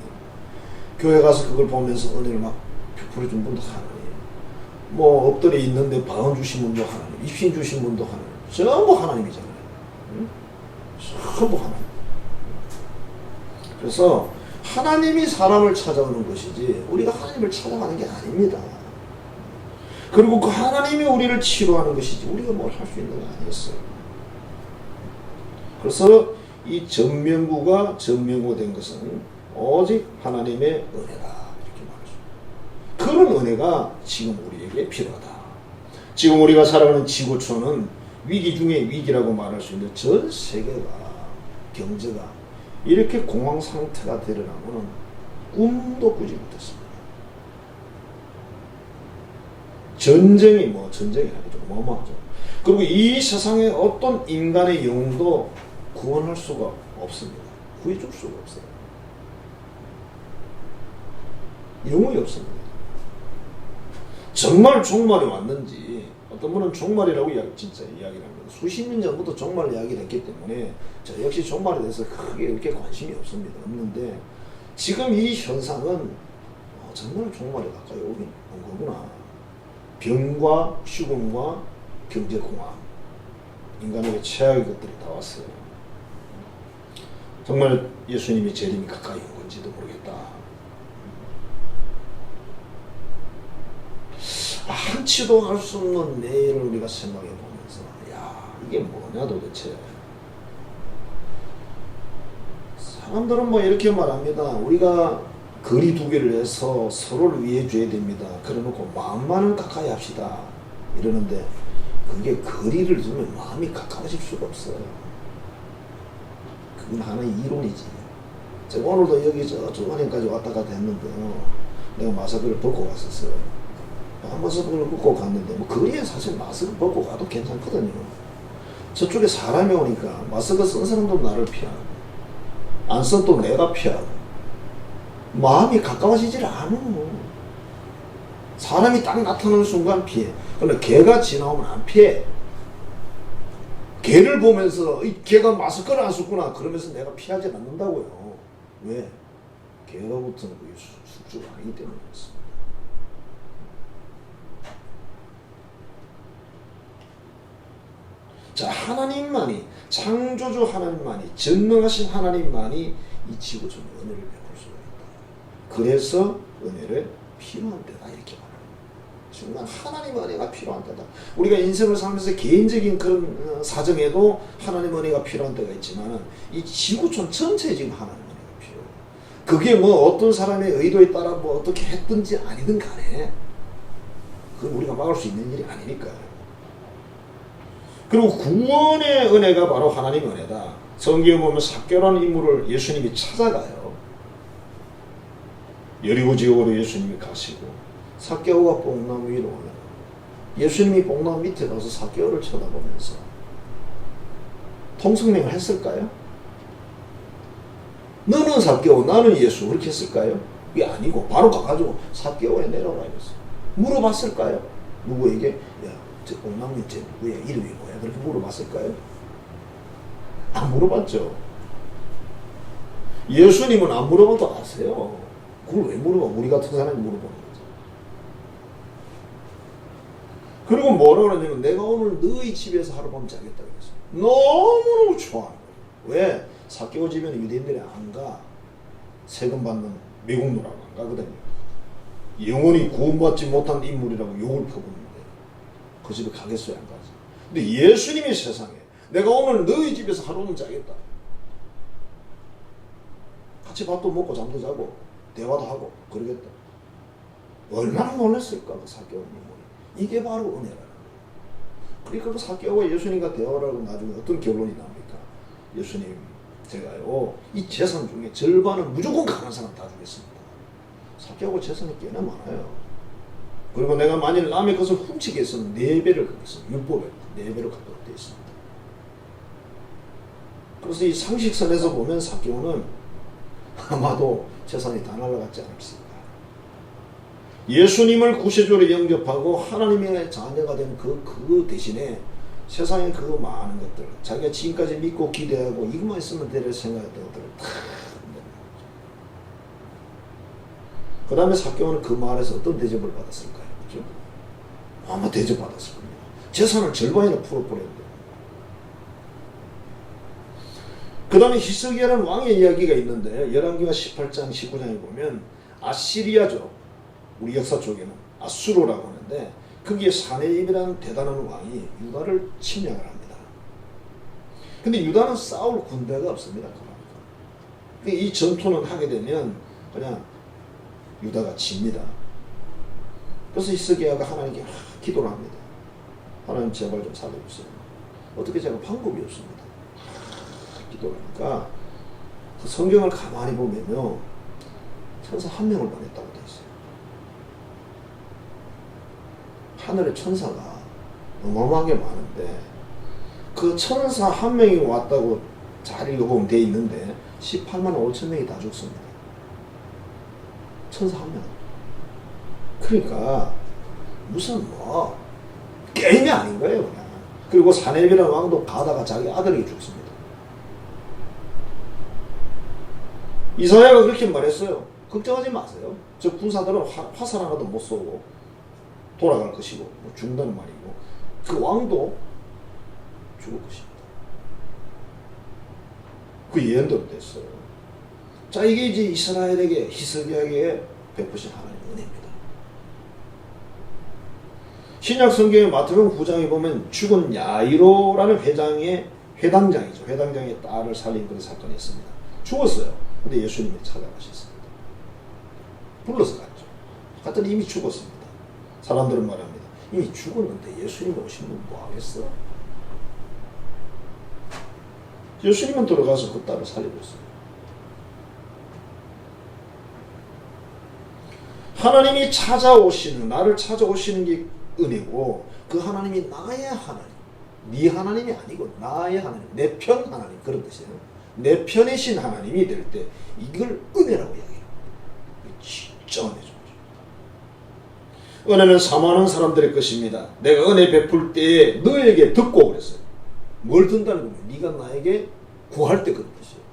교회 가서 그걸 보면서 은혜를 막 베풀어 준 분도 하나님. 뭐 엎드려 있는데 방언 주신 분도 하나님. 입신 주신 분도 하나님. 전부 하나님이잖아요. 응? 전부 하나님. 그래서 하나님이 사람을 찾아오는 것이지 우리가 하나님을 찾아가는 게 아닙니다. 그리고 그 하나님이 우리를 치료하는 것이지 우리가 뭘 할 수 있는 게 아니었어요. 그래서 이 전명구가 된 것은 오직 하나님의 은혜다 이렇게 말하죠. 그런 은혜가 지금 우리에게 필요하다. 지금 우리가 살아가는 지구촌은 위기 중에 위기라고 말할 수 있는데 전 세계가 경제가 이렇게 공황 상태가 되려면 꿈도 꾸지 못했습니다. 전쟁이 아니죠. 어마어마하죠. 그리고 이 세상에 어떤 인간의 영웅도 구원할 수가 없습니다. 구해줄 수가 없어요. 영웅이 없습니다. 정말 종말이 왔는지 어떤 분은 종말이라고 진짜 이야기를 합니다. 수십 년 전부터 종말 이야기를 했기 때문에 저 역시 종말에 대해서 크게 이렇게 관심이 없는데 지금 이 현상은 정말 종말에 가까이 오긴 온 거구나. 병과 죽음과 경제공황, 인간에게 최악의 것들이 다 왔어요. 정말 예수님이 재림이 가까이 온 건지도 모르겠다. 한치도 알 수 없는 내일을 우리가 생각해 보면서 야 이게 뭐냐 도대체. 사람들은 뭐 이렇게 말합니다. 우리가 거리 두기를 해서 서로를 위해 줘야 됩니다. 그래놓고 마음만은 가까이 합시다 이러는데 그게 거리를 두면 마음이 가까워질 수가 없어요. 그건 하나의 이론이지. 제가 오늘도 여기 저쪽 은행까지 왔다 갔다 했는데요. 내가 마스크를 벗고 갔었어요. 마스크를 벗고 갔는데 뭐 거리에 사실 마스크 벗고 가도 괜찮거든요. 저쪽에 사람이 오니까 마스크 쓴 사람도 나를 피하고 안 쓴 또 내가 피하고 마음이 가까워지질 않아. 사람이 딱 나타나는 순간 피해. 근데 개가 지나오면 안 피해. 개를 보면서 이 개가 마스크를 안 썼구나 그러면서 내가 피하지 않는다고요. 왜? 개가 붙은 그 숙주가 아니기 때문이었습니다. 자, 하나님만이, 창조주 하나님만이, 전능하신 하나님만이 이 지구촌에 은혜를 베풀 수가 있다. 그래서 은혜를 필요한 때다 이렇게 말합니다. 정말 하나님 은혜가 필요한 때다. 우리가 인생을 살면서 개인적인 그런 사정에도 하나님 은혜가 필요한 때가 있지만 이 지구촌 전체에 지금 하나님 은혜가 필요해요. 그게 뭐 어떤 사람의 의도에 따라 뭐 어떻게 했든지 아니든 간에 그건 우리가 막을 수 있는 일이 아니니까요. 그리고 구원의 은혜가 바로 하나님의 은혜다. 성경에 보면 삭개오라는 인물을 예수님이 찾아가요. 여리고 지역으로 예수님이 가시고 삭개오가 뽕나무 위로 올라가. 예수님이 뽕나무 밑에 가서 삭개오를 쳐다보면서 통성명을 했을까요? 너는 삭개오, 나는 예수, 그렇게 했을까요? 이게 아니고 바로 가가지고 삭개오에 내려오라 이랬어요. 물어봤을까요? 누구에게? 야, 저 뽕나무 밑에 누구야? 이름이 뭐야? 그렇게 물어봤을까요? 안 물어봤죠. 예수님은 안 물어봐도 아세요. 그걸 왜 물어봐? 우리 같은 사람이 물어보는 거죠. 그리고 뭐라고 그러냐면 내가 오늘 너희 집에서 하룻밤 자겠다 그랬어요. 너무너무 좋아하는 거예요. 왜? 삭개오 집에는 유대인들이 안 가. 세금 받는 매국노라고 안 가거든요. 영원히 구원받지 못한 인물이라고 욕을 퍼붓는데 그 집에 가겠어요? 안 가지. 근데 예수님이 세상에 내가 오늘 너희 집에서 하루는 자겠다. 같이 밥도 먹고 잠도 자고 대화도 하고 그러겠다. 얼마나 놀랐을까 그 삭개오 인물이. 이게 바로 은혜라는 거예요. 그러니까 그 삭개오와 예수님과 대화를 하고 나중에 어떤 결론이 납니까? 예수님 제가요 이 재산 중에 절반은 무조건 강한 사람 다 주겠습니다. 삭개오가 재산이 꽤나 많아요. 그리고 내가 만일 남의 것을 훔치게 했으면 4배를 갚겠습니다. 율법에 4배로 갚도록 되어 있습니다. 그래서 이 상식선에서 보면 삭개오는 아마도 재산이 다 날아갔지 않았을까. 예수님을 구세주로 영접하고 하나님의 자녀가 된 그 대신에 세상에 그 많은 것들, 자기가 지금까지 믿고 기대하고 이것만 있으면 되려 생각했던 것들을 다 그 다음에 삭개오는 그 마을에서 어떤 대접을 받았을까요? 그렇죠? 아마 대접받았을 겁니다. 재산을 절반이나 풀어버렸는데. 그 다음에 히스기야라는 왕의 이야기가 있는데 열왕기하 18장 19장에 보면 아시리아죠. 우리 역사 쪽에는 아수르라고 하는데 거기에 사네입이라는 대단한 왕이 유다를 침략을 합니다. 근데 유다는 싸울 군대가 없습니다. 그러니까 이 전투는 하게 되면 그냥 유다가 집니다. 그래서 히스기야가 하나님께 기도를 합니다. 하나님 제발 좀 살려주세요. 어떻게 제가 방법이 없습니다. 기도를 하니까 그 성경을 가만히 보면요 천사 1명을 보냈다고 되어 있어요. 하늘에 천사가 어마어마하게 많은데 그 천사 1명이 왔다고 잘 읽어보면 되어 있는데 18만 5천 명이 다 죽습니다. 천사 1명. 그러니까 무슨 뭐 게임이 아닌 거예요 그냥. 그리고 사네비라는 왕도 가다가 자기 아들에게 죽습니다. 이사야가 그렇게 말했어요. 걱정하지 마세요. 저 군사들은 화살 하나도 못 쏘고 돌아갈 것이고 뭐 죽는다는 말이고 그 왕도 죽을 것입니다. 그 예언대로 됐어요. 자, 이게 이제 이스라엘에게 히스기야에게 베푸신 하나님의 은혜입니다. 신약 성경의 마태복음 9장에 보면 죽은 야이로라는 회장의 회당장이죠. 회당장의 딸을 살린 그런 사건이 있습니다. 죽었어요. 근데 예수님이 찾아가셨습니다. 불러서 갔죠. 갔더니 이미 죽었습니다. 사람들은 말합니다. 이미 죽었는데 예수님이 오시면 뭐 하겠어? 예수님은 들어가서 그 딸을 살려줬어요. 하나님이 찾아오시는, 나를 찾아오시는 게 은혜고 그 하나님이 나의 하나님, 네 하나님이 아니고 나의 하나님, 내 편 하나님 그런 뜻이에요. 내 편이신 하나님이 될 때 이걸 은혜라고 이야기해요. 진짜 은혜죠. 은혜는 사모하는 사람들의 것입니다. 내가 은혜 베풀 때에 너에게 듣고 그랬어요. 뭘 든다는 거예요? 네가 나에게 구할 때 그런 뜻이에요.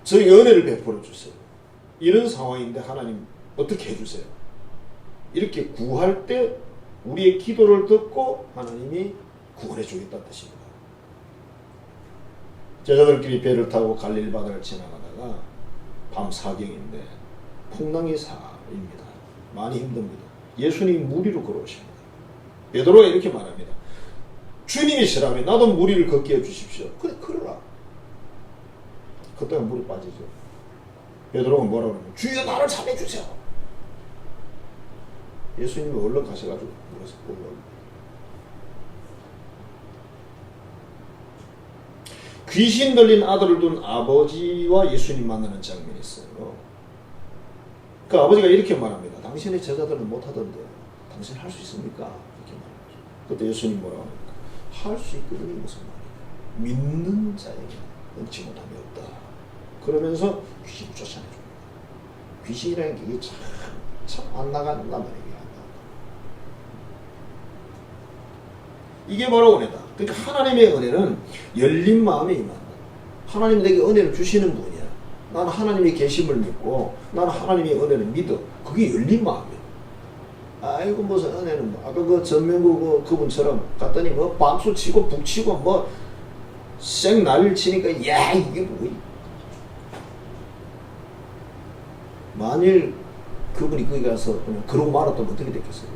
저에게 은혜를 베풀어 주세요. 이런 상황인데 하나님 어떻게 해주세요? 이렇게 구할 때 우리의 기도를 듣고 하나님이 구원해 주겠다는 뜻입니다. 제자들끼리 배를 타고 갈릴리 바다를 지나가다가 밤 사경인데 풍랑이 사입니다. 많이 힘듭니다. 예수님이 물 위로 걸어오십니다. 베드로가 이렇게 말합니다. 주님이시라면 나도 물 위를 걷게 해주십시오. 그래 걸어라. 그때가 물이 빠지죠. 베드로가 뭐라고 하냐면 주여 나를 살려주세요. 예수님이 얼른 가셔가지고 물에서 올라옵니다. 귀신 들린 아들을 둔 아버지와 예수님 만나는 장면이 있어요. 그 아버지가 이렇게 말합니다. 당신의 제자들은 못하던데 당신 할 수 있습니까? 이렇게 말합니다. 그때 예수님 뭐라고 합니까? 할 수 있거든요. 무슨 말이에요? 믿는 자에게 능치 못함이 없다. 그러면서 귀신을 쫓아내줍니다. 귀신이라는 게 참 안 나간단 말이에요. 이게 바로 은혜다. 그러니까 하나님의 은혜는 열린 마음에 임한다. 하나님 내게 은혜를 주시는 분이야. 나는 하나님의 계심을 믿고 나는 하나님의 은혜를 믿어. 그게 열린 마음이야. 아이고 무슨 은혜는 뭐 아까 그 전명국 그분처럼 갔더니 뭐 박수 치고 북치고 뭐 쌩 난리를 치니까 야 이게 뭐야. 만일 그분이 거기 가서 그냥 그러고 말았다면 어떻게 됐겠어요?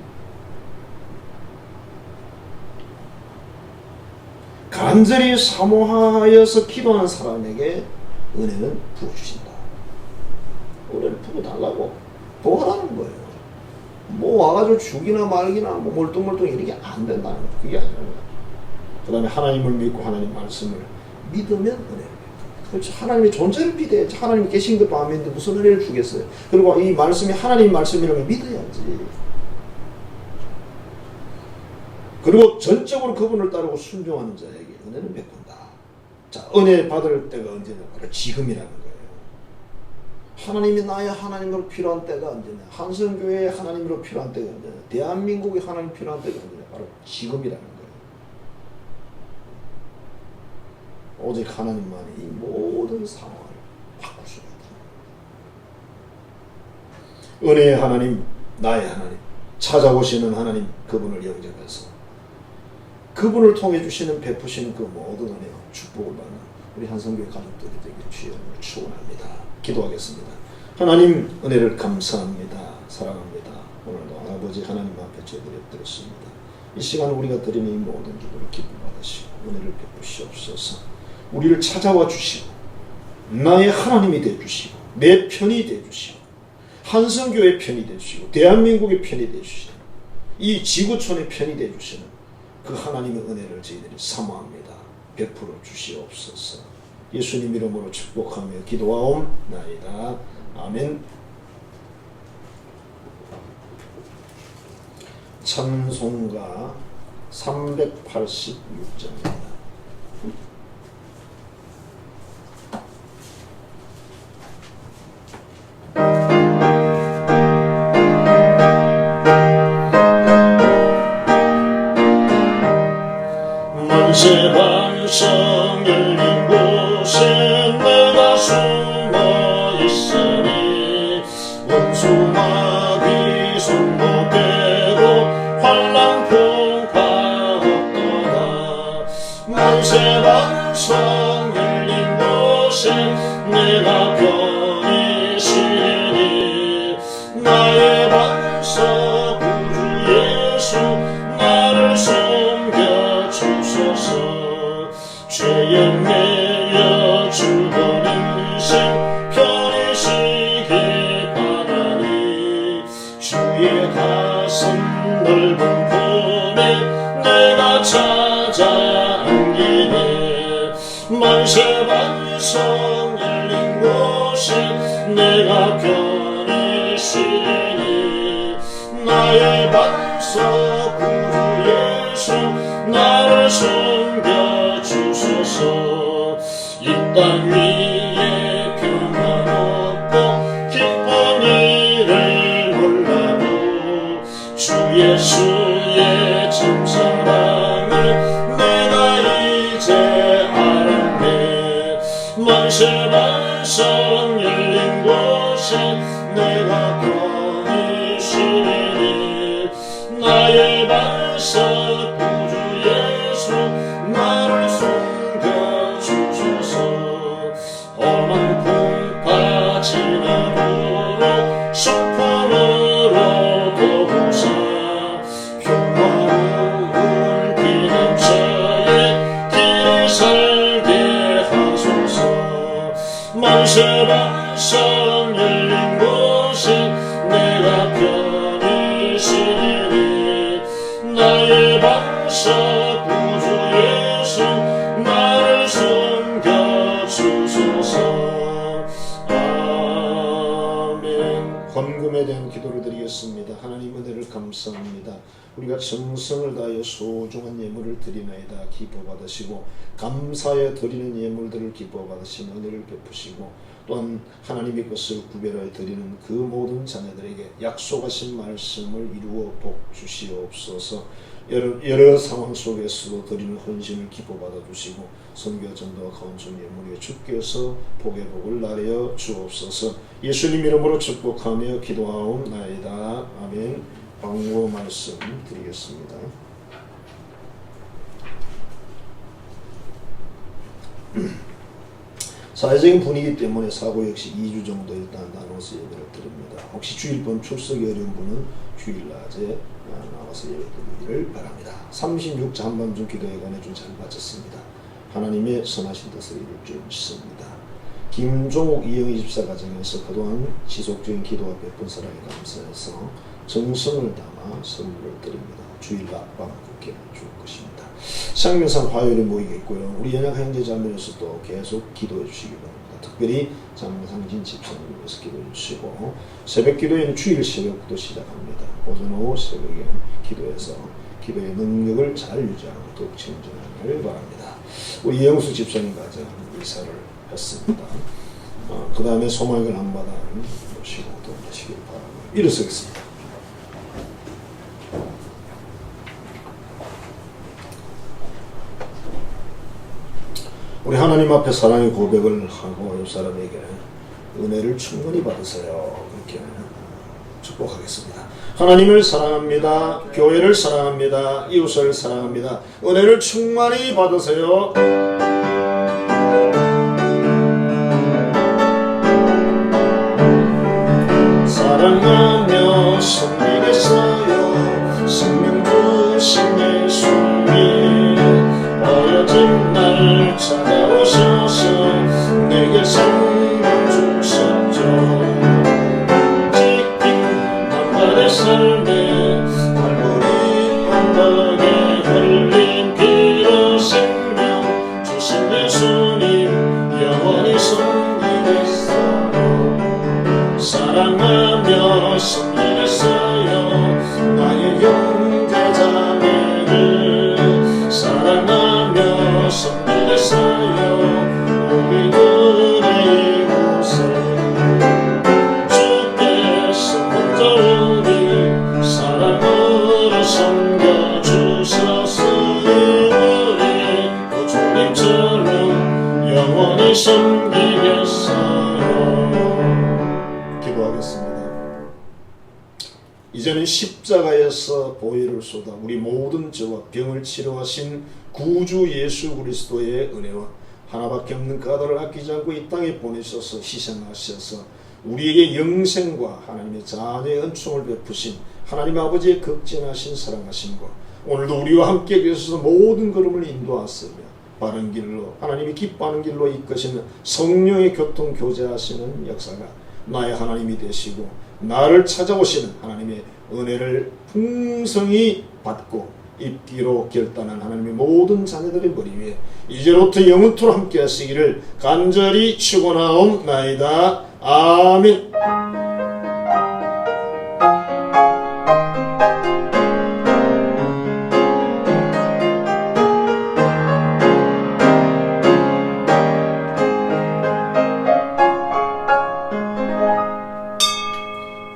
간절히 사모하여서 기도하는 사람에게 은혜는 부어주신다. 은혜를 부어달라고 도와라는 거예요. 뭐 와가지고 죽이나 말기나 뭐 멀뚱멀뚱 이렇게 안 된다는 거죠. 그게 아니라. 그 다음에 하나님을 믿고 하나님 말씀을 믿으면 은혜를. 그렇죠. 하나님의 존재를 믿어야지. 하나님이 계신 것도 안 믿는데 무슨 은혜를 주겠어요. 그리고 이 말씀이 하나님 말씀이라면 믿어야지. 그리고 전적으로 그분을 따르고 순종하는 자에게 은혜는 베푼다. 자, 은혜 받을 때가 언제냐? 바로 지금이라는 거예요. 하나님이 나의 하나님으로 필요한 때가 언제냐? 한성교회에 하나님으로 필요한 때가 언제냐? 대한민국에 하나님 필요한 때가 언제냐? 바로 지금이라는 거예요. 오직 하나님만이 이 모든 상황을 바꿀 수가 있다. 은혜의 하나님, 나의 하나님, 찾아오시는 하나님, 그분을 영접해서 그분을 통해 주시는 베푸시는 그 모든 은혜와 축복을 받는 우리 한성교회 가족들이 되길 주여 축원합니다. 기도하겠습니다. 하나님 은혜를 감사합니다. 사랑합니다. 오늘도 아버지 하나님 앞에 제드렸습니다. 이 시간 우리가 드리는 이 모든 기도를 기쁨 받으시고 은혜를 베푸시옵소서. 우리를 찾아와 주시고 나의 하나님이 되주시고 내 편이 되주시고 한성교회 편이 되주시고 대한민국의 편이 되주시는 이 지구촌의 편이 되주시는 그 하나님의 은혜를 저희들이 사모합니다. 베풀어 주시옵소서. 예수님 이름으로 축복하며 기도하옵나이다. 아멘. 찬송가 386장입니다. 만세 반성 열린 곳에 내가 숨어 있으니 원수마귀 손 못 대고 환난 풍파 없도다. 만세 반성 열린 곳에 내가 편히 쉬니 나의 반석 구주 예수 나를 숨겨 주소서. 죄에 매여 죽은 인생 편히 쉬길 바라니 주의 가슴 넓은 품에 내가 찾아 안기네. 만세 반성 열린 곳에 내가 편히 쉬니 나의 반석 구주 예수 나를 숨겨 주소서. 이 땅 위에 평안 없고 기쁜 일을 몰라도 주 예수의 참 사랑을 내가 이제 알았네. 만세 반성 열린 곳에 내가 편히 쉬니 나의 반석 구주 예수 나를 숨겨 주소서. 험한 풍파 지나도록 수품으로 도우사 평화로운 피난처에 길을 살게 하소서. 만세 반성 열린 곳에 내가 편히 쉬니 나의 반석 구주 예수 나를 숨겨 사랑에 대한 기도를 드리겠습니다. 하나님 은혜를 감사합니다. 우리가 정성을 다하여 소중한 예물을 드리나이다. 기뻐 받으시고 감사에 드리는 예물들을 기뻐 받으신 은혜를 베푸시고 또한 하나님의 것을 구별하여 드리는 그 모든 자녀들에게 약속하신 말씀을 이루어 복 주시옵소서. 여러 상황 속에서도 드리는 헌신을 기뻐 받아주시고 선교 전도와 건축 예물에 주께서 복의 복을 나려 주옵소서. 예수님 이름으로 축복하며 기도하옵나이다. 아멘. 광고 말씀 드리겠습니다. 사회적인 분위기 때문에 사고 역시 2주 정도 일단 나눠서 예배를 드립니다. 혹시 주일번 출석이 어려운 분은 주일 낮에 나와서 예배 드리기를 바랍니다. 36자 한밤중 기도회 관해준 잘 마쳤습니다. 하나님의 선하신 뜻을 이룰 줄 믿습니다. 김종욱 이영희 집사 가정에서 그동안 지속적인 기도와 베푼 사랑에 감사해서 정성을 담아 선물을 드립니다. 주일 낮밤 그렇게 줄 것입니다. 생명상 화요일에 모이겠고요. 우리 연약 형제 자매로서도 계속 기도해 주시기 바랍니다. 특별히 장상진 집사님 위해서 기도해 주시고 새벽 기도에는 주일 새벽부터 시작합니다. 오전 오후 새벽에 기도해서 기도의 능력을 잘 유지하고 더욱 증진하기를 바랍니다. 우리 이영수 집사님 가정 이사를 했습니다. 그 다음에 소망을 한마당 모시고 또 모시길 바랍니다. 일어서겠습니다. 우리 하나님 앞에 사랑의 고백을 하고 옆 사람에게 은혜를 충분히 받으세요. 그렇게 축복하겠습니다. 하나님을 사랑합니다. 교회를 사랑합니다. 이웃을 사랑합니다. 은혜를 충만히 받으세요. 사랑하며 섬기겠어요. 생명 주신 예수님 어려진 날 찾아오셔서 내게 생명 주셨죠. 찢긴 만발의 삶에 갈보리 언덕에 흘린 피로 생명 주신 예수님 영원히 섬기겠어요. 사랑하며 섬기겠어요. 나의 형제자매를 사랑하며 섬기겠어요. 우리 은혜의 이웃을 주께서 먼저 우리 사랑으로 섬겨주셔서 우리 주님처럼 영원히 섬기겠어요. 기도하겠습니다. 이제는 십자가에서 보혈을 쏟아 우리 모든 죄와 병을 치료하신 구주 예수 그리스도의 은혜와 하나밖에 없는 그 아들을 아끼지 않고 이 땅에 보내셔서 희생하셔서 우리에게 영생과 하나님의 자녀의 은총을 베푸신 하나님 아버지의 극진하신 사랑하심과 오늘도 우리와 함께 계셔서 모든 걸음을 인도하시며 바른 길로 하나님이 기뻐하는 길로 이끄시는 성령의 교통 교제하시는 역사가 나의 하나님이 되시고 나를 찾아오시는 하나님의 은혜를 풍성히 받고 입기로 결단한 하나님의 모든 자녀들의 머리 위에 이제로부터 영원토록 함께 하시기를 간절히 축원하옵나이다. 아멘.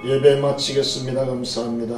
예배 마치겠습니다. 감사합니다.